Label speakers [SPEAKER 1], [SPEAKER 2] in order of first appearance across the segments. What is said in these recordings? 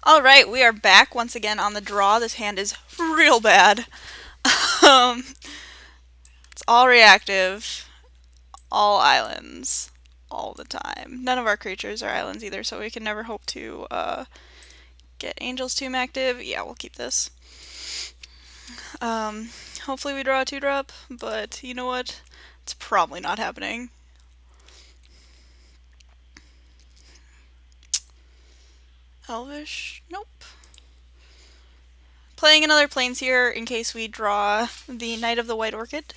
[SPEAKER 1] Alright, we are back once again on the draw. This hand is real bad. um, it's all reactive, all islands, all the time. None of our creatures are islands either, so we can never hope to get Angel's Tomb active. Yeah, we'll keep this. Um, Hopefully we draw a 2-drop, but you know what? It's probably not happening. Elvish? Nope. Playing another Planesseer in case we draw the Knight of the White Orchid.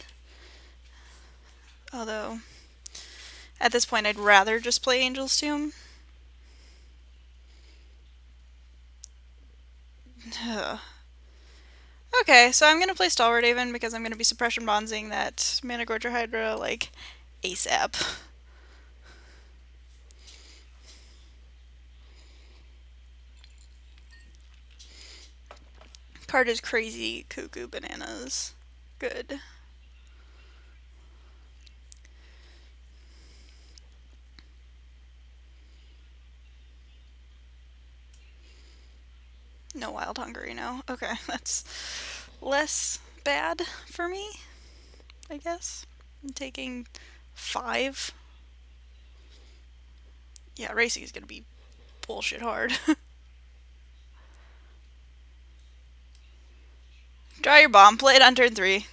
[SPEAKER 1] Although, at this point, I'd rather just play Angel's Tomb. Okay, so I'm gonna play Stalwart Haven because I'm gonna be suppression bonzing that Mana Gorger Hydra like ASAP. Card is crazy cuckoo bananas. Good. No Wild Hungry, no. Okay, that's less bad for me, I guess. I'm taking 5. Yeah, racing is gonna be bullshit hard. Draw your bomb, play it on turn 3.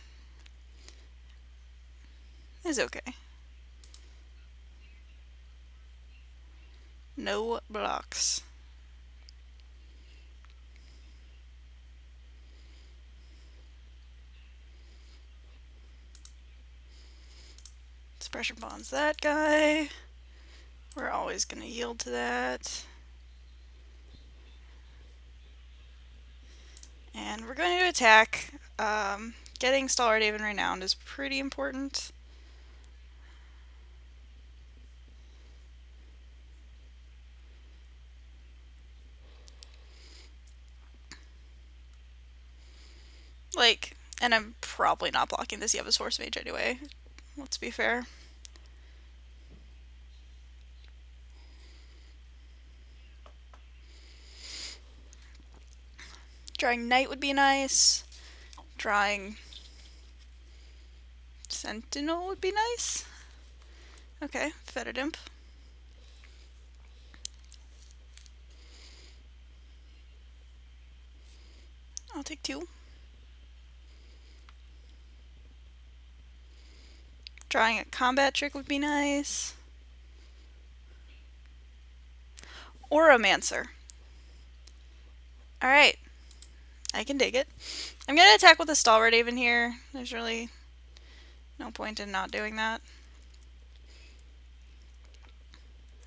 [SPEAKER 1] It's okay. No blocks. Suppression bonds that guy. We're always gonna yield to that. And we're going to attack. Getting Stalwart Haven Renowned is pretty important. Like, and I'm probably not blocking this Yevas Force Mage anyway. Let's be fair. Drawing Knight would be nice. Drawing Sentinel would be nice. Okay, Fetid Imp. I'll take 2. Drawing a Combat Trick would be nice. Oromancer. Alright. I can dig it. I'm gonna attack with a Stalwart Haven here. There's really no point in not doing that.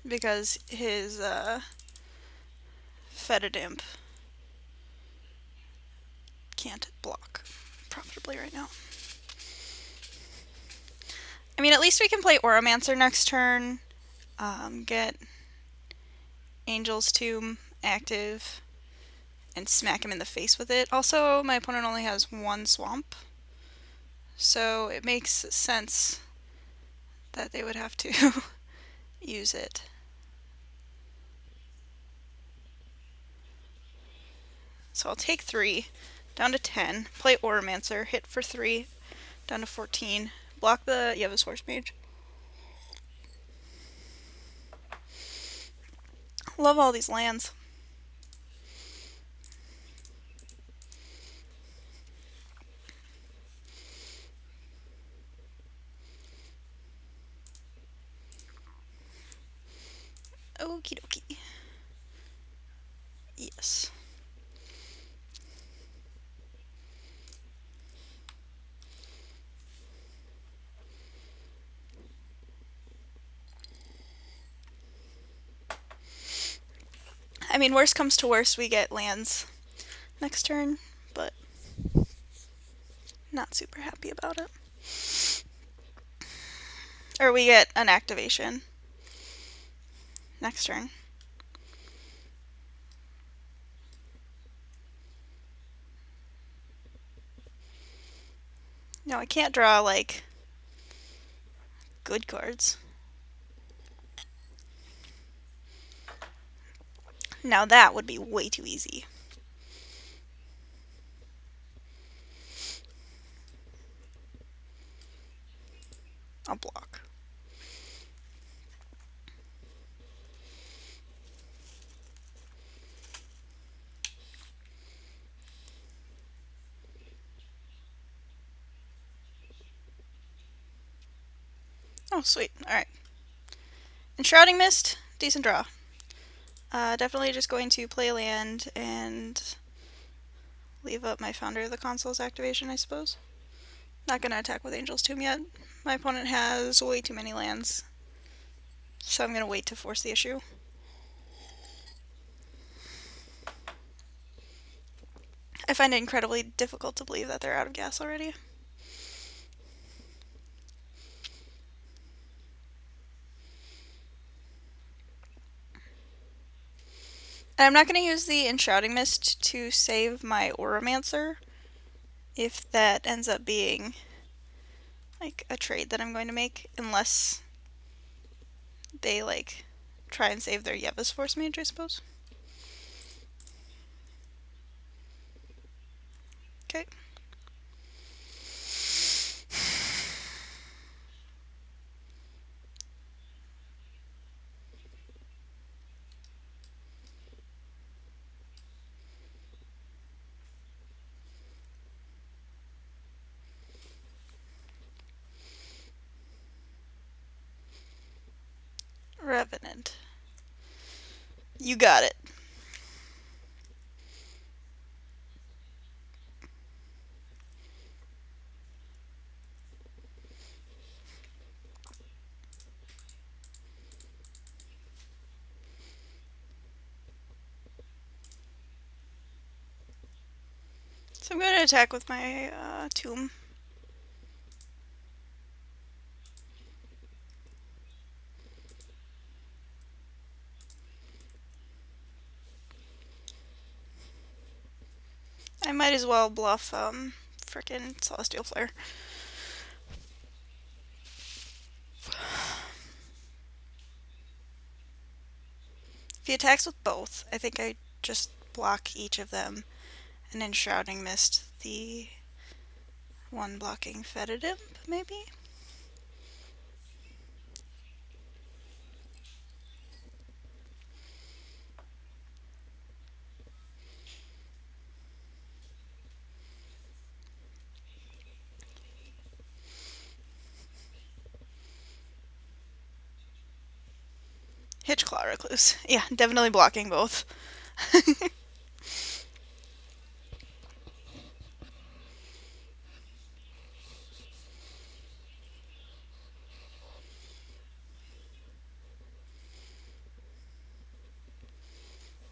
[SPEAKER 1] Because his Fetid Imp can't block profitably right now. I mean, at least we can play Oromancer next turn, get Angel's Tomb active, and smack him in the face with it. Also, my opponent only has 1 swamp, so it makes sense that they would have to use it. So I'll take 3, down to 10, play Oromancer, hit for 3, down to 14, block the Yevas Force Mage. Love all these lands. Okie dokie. Yes. I mean, worst comes to worst, we get lands next turn, but not super happy about it. Or we get an activation next turn. No, I can't draw, like, good cards. Now that would be way too easy. I'll block. Oh, sweet. Alright. Enshrouding Mist, decent draw. Definitely just going to play land and leave up my Founder of the Console's activation, I suppose. Not gonna attack with Angel's Tomb yet. My opponent has way too many lands, so I'm gonna wait to force the issue. I find it incredibly difficult to believe that they're out of gas already. And I'm not going to use the Enshrouding Mist to save my Oromancer if that ends up being like a trade that I'm going to make, unless they like try and save their Yevas Force Mage, I suppose. Okay. Revenant. You got it. So I'm going to attack with my Tomb. I might as well bluff frickin' Celestial Flare. If he attacks with both, I think I just block each of them and then Shrouding Mist the one blocking Fetid Imp, maybe? Hitchclaw Recluse. Yeah, definitely blocking both.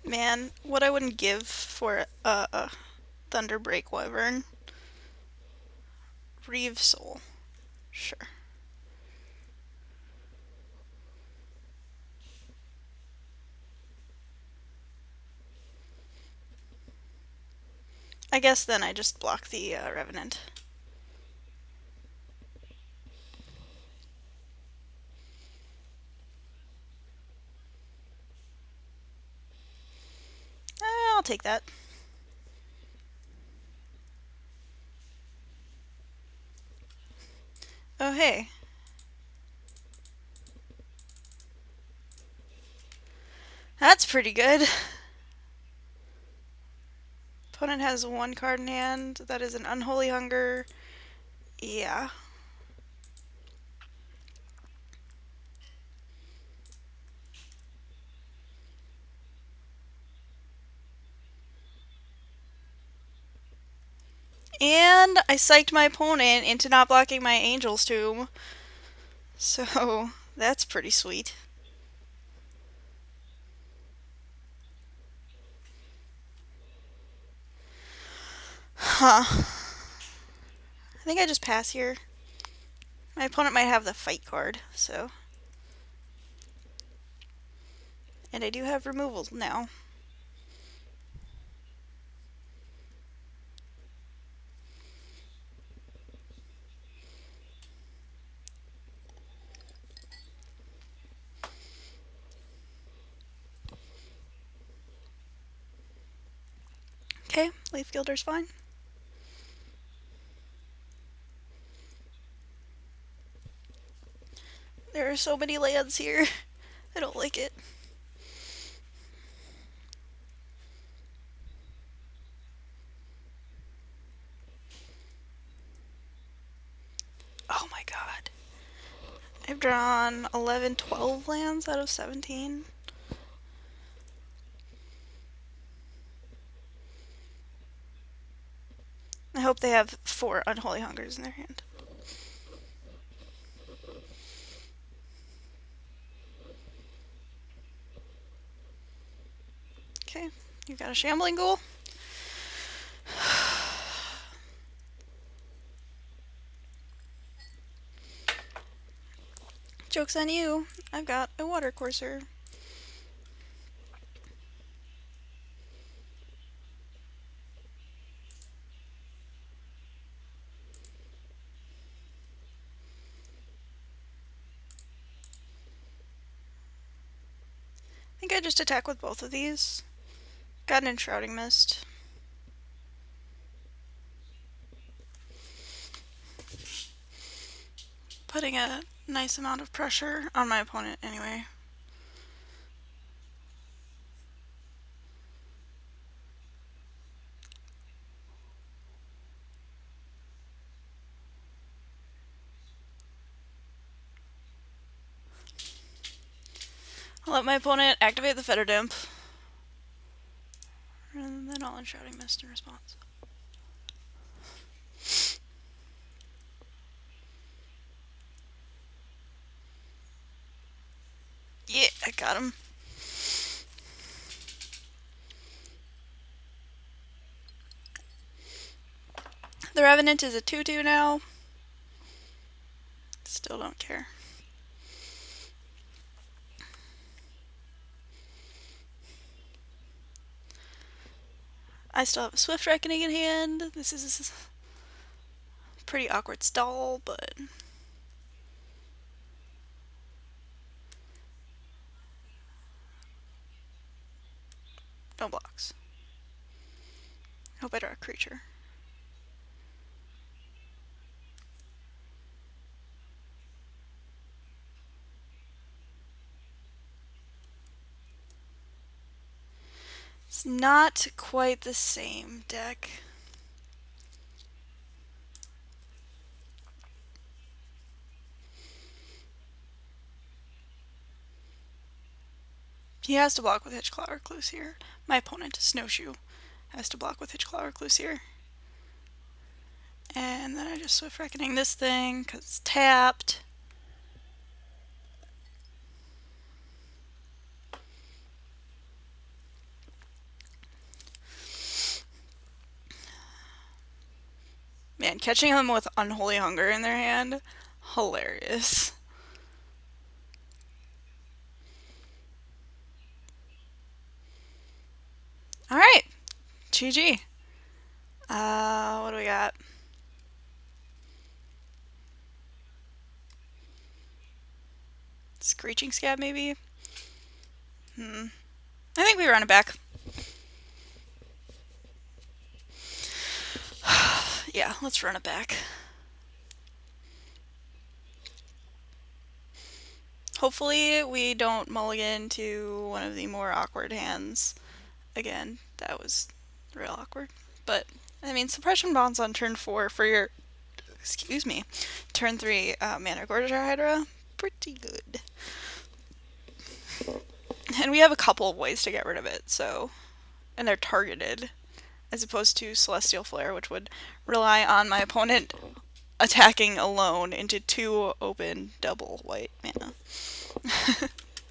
[SPEAKER 1] Man, what I wouldn't give for a Thunderbreak Wyvern. Reeve Soul. Sure. I guess then I just block the Revenant. I'll take that. Oh, hey. That's pretty good. Opponent has one card in hand. That is an Unholy Hunger. Yeah. And I psyched my opponent into not blocking my Angel's Tomb. So, that's pretty sweet. Huh. I think I just pass here. My opponent might have the fight card, so. And I do have removal now. Okay, Leaf Gilder's fine. There are so many lands here. I don't like it. Oh my god. I've drawn 11, 12 lands out of 17. I hope they have 4 Unholy Hungers in their hand. Okay, you got a Shambling Ghoul. Joke's on you. I've got a Water Courser. I think I just attack with both of these. Got an Enshrouding Mist. Putting a nice amount of pressure on my opponent anyway. I'll let my opponent activate the Feather Dimp. And then I'll Enshrouding Mist in response. Yeah, I got him. The Revenant is a 2/2 now. Still don't care. I still have a Swift Reckoning in hand. This is a pretty awkward stall, but no blocks. Hope I draw a creature. It's not quite the same deck. He has to block with Hitchclaw Recluse here. My opponent, Snowshoe, has to block with Hitchclaw Recluse here. And then I just Swift Reckoning this thing because it's tapped. Man, catching them with Unholy Hunger in their hand, hilarious. Alright, GG. What do we got? Screeching Scab, maybe? I think we run it back. Yeah, let's run it back. Hopefully we don't mulligan to one of the more awkward hands. Again, that was real awkward. But, I mean, Suppression Bonds on turn 4 for your, excuse me, turn 3 Mana Gorger Hydra, pretty good. And we have a couple of ways to get rid of it, so, and they're targeted, as opposed to Celestial Flare, which would rely on my opponent attacking alone into 2 open double white mana.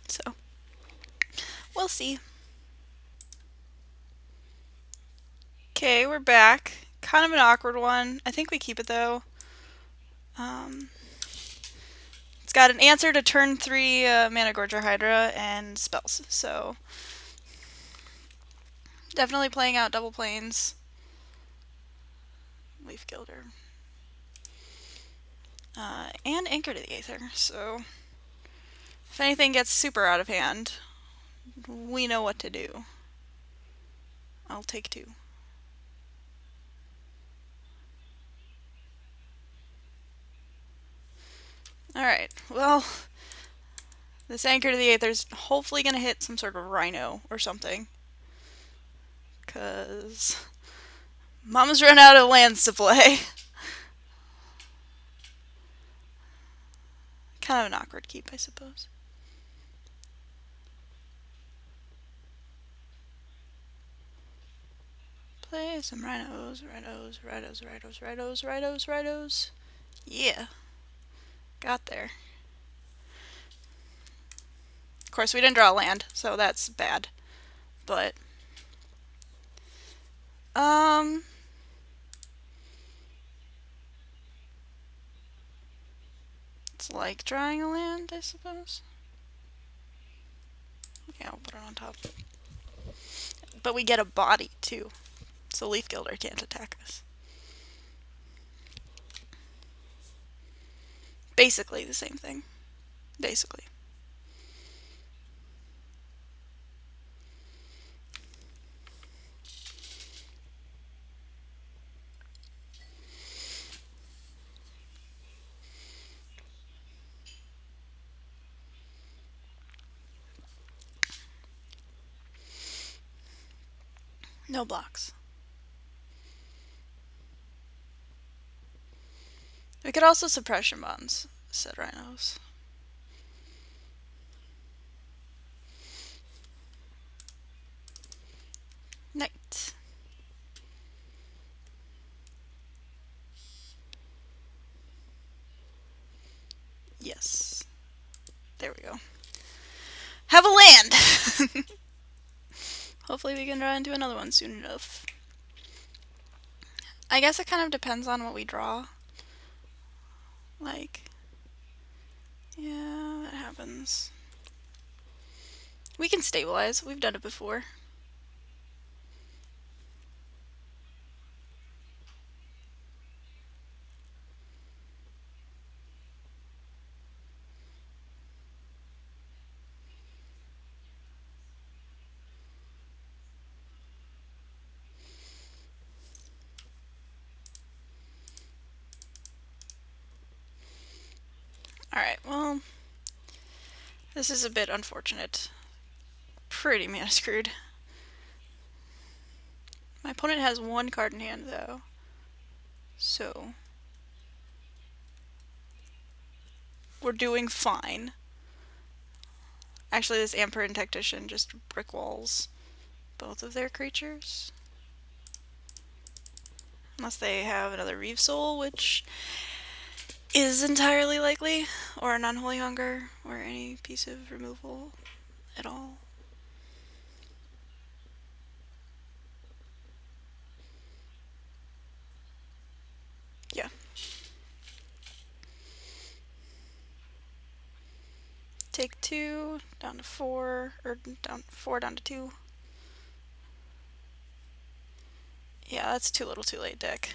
[SPEAKER 1] So, we'll see. Okay, we're back. Kind of an awkward one. I think we keep it though. It's got an answer to turn 3 Mana Gorger Hydra and spells, so definitely playing out double planes. Leaf Gilder. And Anchor to the Aether, so if anything gets super out of hand, we know what to do. I'll take 2. Alright, well, this Anchor to the Aether's hopefully gonna hit some sort of rhino or something. Because Mama's run out of lands to play. Kind of an awkward keep, I suppose. Play some rhinos. Yeah. Got there. Of course, we didn't draw a land, so that's bad. But, it's like drawing a land, I suppose. Yeah, I'll put it on top. But we get a body, too. So Leaf Gilder can't attack us. Basically the same thing. Basically. No blocks. We could also suppression bonds, said rhinos. Knight. Yes. There we go. Have a land! Hopefully we can draw into another one soon enough. I guess it kind of depends on what we draw. Like, yeah, that happens. We can stabilize. We've done it before. Alright, well, this is a bit unfortunate. Pretty mana screwed. My opponent has one card in hand, though. So, we're doing fine. Actually, this Amper and Tactician just brick walls both of their creatures. Unless they have another Reeve Soul, which is entirely likely, or an Unholy Hunger, or any piece of removal at all. Yeah. Take 2, down to 4, or down 4 down to 2. Yeah, that's too little too late deck.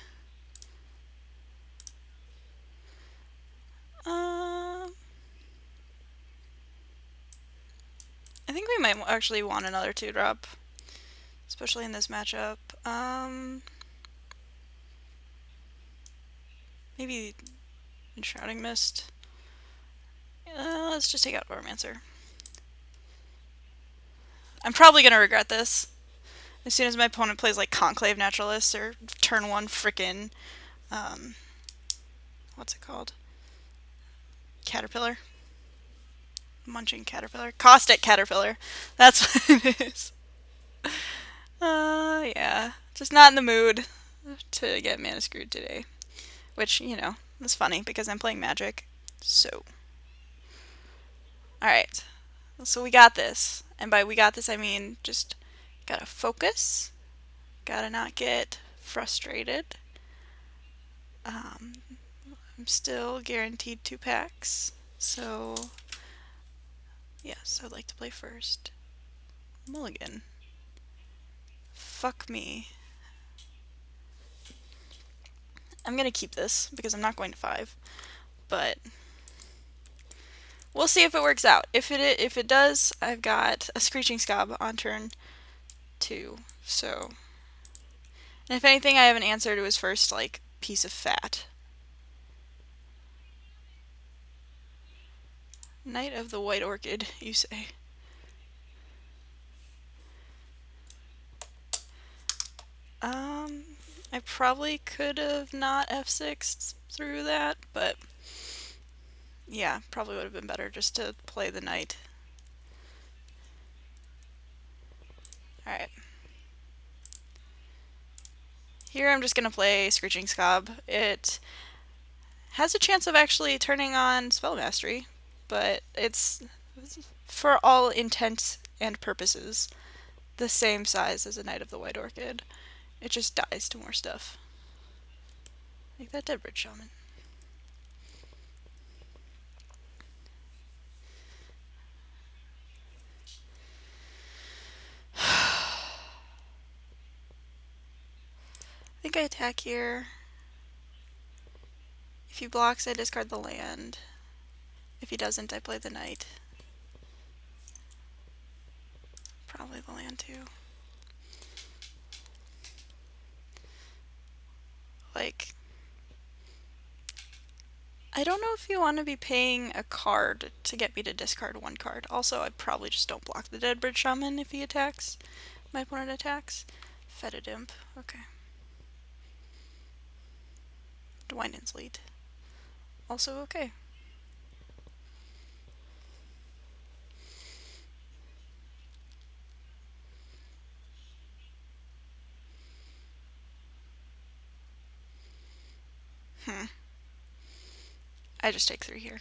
[SPEAKER 1] I think we might actually want another 2-drop, especially in this matchup. Maybe Enshrouding Mist. Let's just take out Oromancer. I'm probably gonna regret this. As soon as my opponent plays like Conclave Naturalist or turn 1 frickin' what's it called? Caterpillar? Munching Caterpillar? Caustic Caterpillar. That's what it is. Yeah. Just not in the mood to get mana screwed today. Which, you know, is funny because I'm playing Magic. So. Alright. So we got this. And by we got this, I mean just gotta focus. Gotta not get frustrated. I'm still guaranteed 2 packs. So, yes, I'd like to play first. Mulligan. Fuck me. I'm gonna keep this because I'm not going to 5. But we'll see if it works out. If it does, I've got a Screeching Scob on turn 2. So, and if anything, I have an answer to his first like piece of fat. Knight of the White Orchid, you say? I probably could have not f6 through that, but yeah, probably would have been better just to play the knight. Alright. Here I'm just going to play Screeching Scob. It has a chance of actually turning on Spell Mastery, but it's, for all intents and purposes, the same size as a Knight of the White Orchid. It just dies to more stuff. Like that Deadbridge Shaman. I think I attack here. If he blocks, I discard the land. If he doesn't, I play the knight. Probably the land too. Like, I don't know if you want to be paying a card to get me to discard one card. Also, I probably just don't block the Deadbridge Shaman if he attacks. My opponent attacks. Fetid Imp. Okay. Dwynen's Lead. Also okay. I just take 3 here.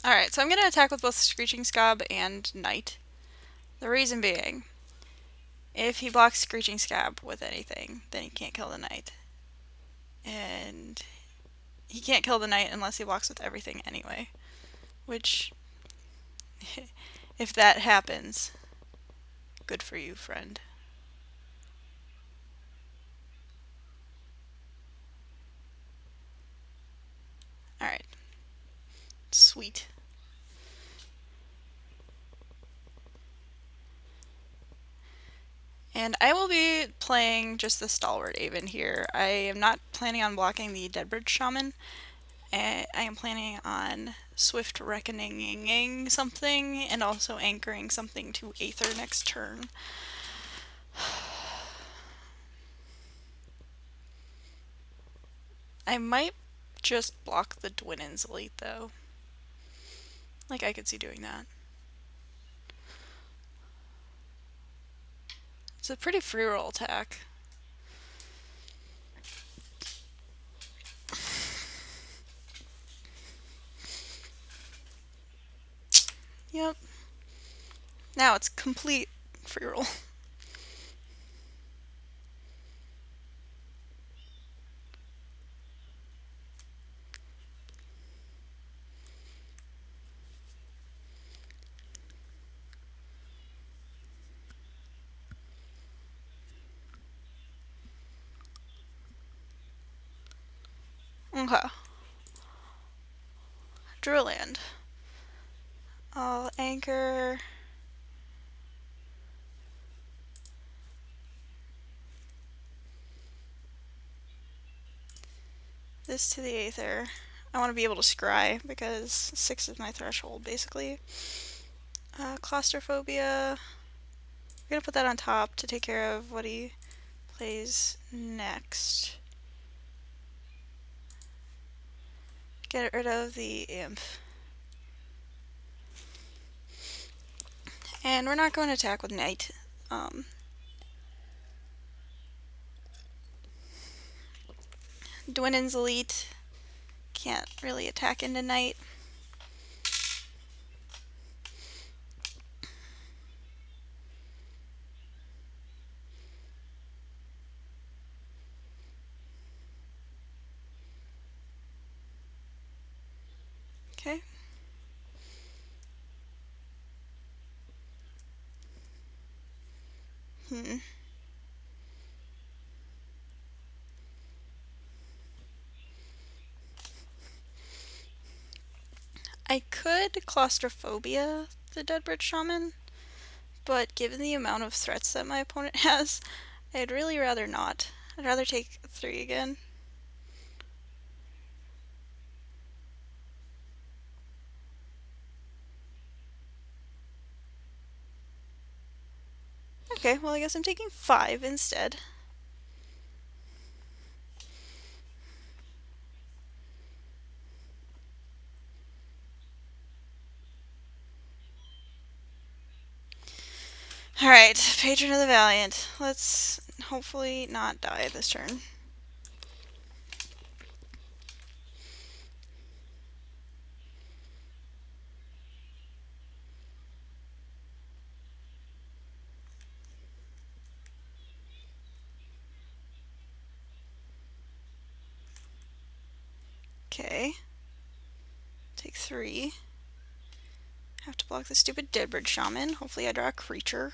[SPEAKER 1] Alright, so I'm going to attack with both Screeching Scob and Knight. The reason being, if he blocks Screeching Scab with anything, then he can't kill the Knight. And he can't kill the Knight unless he blocks with everything anyway. Which, if that happens, good for you, friend. Alright. Sweet. And I will be playing just the Stalwart Aven here. I am not planning on blocking the Deadbridge Shaman. I am planning on Swift Reckoninging something and also anchoring something to Aether next turn. I might just block the Dwynen's Elite though. Like, I could see doing that. It's a pretty free roll attack. Yep. Now it's complete free roll. Okay. Drew a land. I'll anchor. This to the Aether. I want to be able to scry because 6 is my threshold basically. Claustrophobia. We're gonna put that on top to take care of what he plays next. Get rid of the imp. And we're not going to attack with Knight. Dwynen's Elite can't really attack into Knight. Okay. could claustrophobia the Deadbridge Shaman, but given the amount of threats that my opponent has, I'd really rather not. I'd rather take 3 again. Okay, well I guess I'm taking 5 instead. Alright, Patron of the Valiant. Let's hopefully not die this turn. Okay. Take 3. Have to block the stupid Deadbridge Shaman. Hopefully I draw a creature.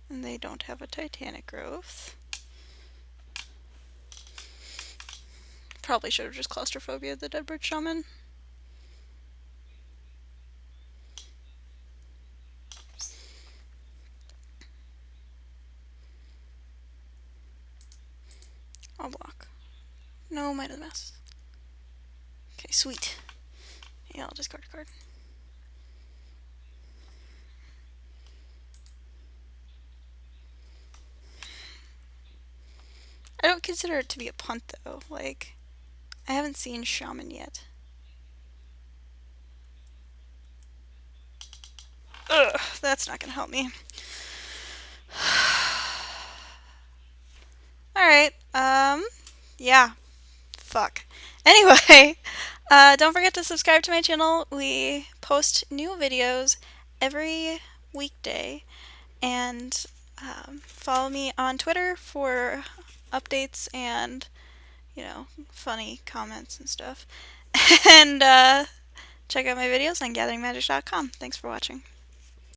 [SPEAKER 1] And they don't have a Titanic Growth. Probably should have just claustrophobia the Deadbridge Shaman. I'll block. No, Might of the Masses. Okay, sweet. Yeah, I'll discard a card. I don't consider it to be a punt though. Like, I haven't seen Shaman yet. Ugh, that's not gonna help me. Alright, yeah. Fuck. Anyway, don't forget to subscribe to my channel. We post new videos every weekday. And follow me on Twitter for updates and, you know, funny comments and stuff. And check out my videos on gatheringmagic.com. Thanks for watching.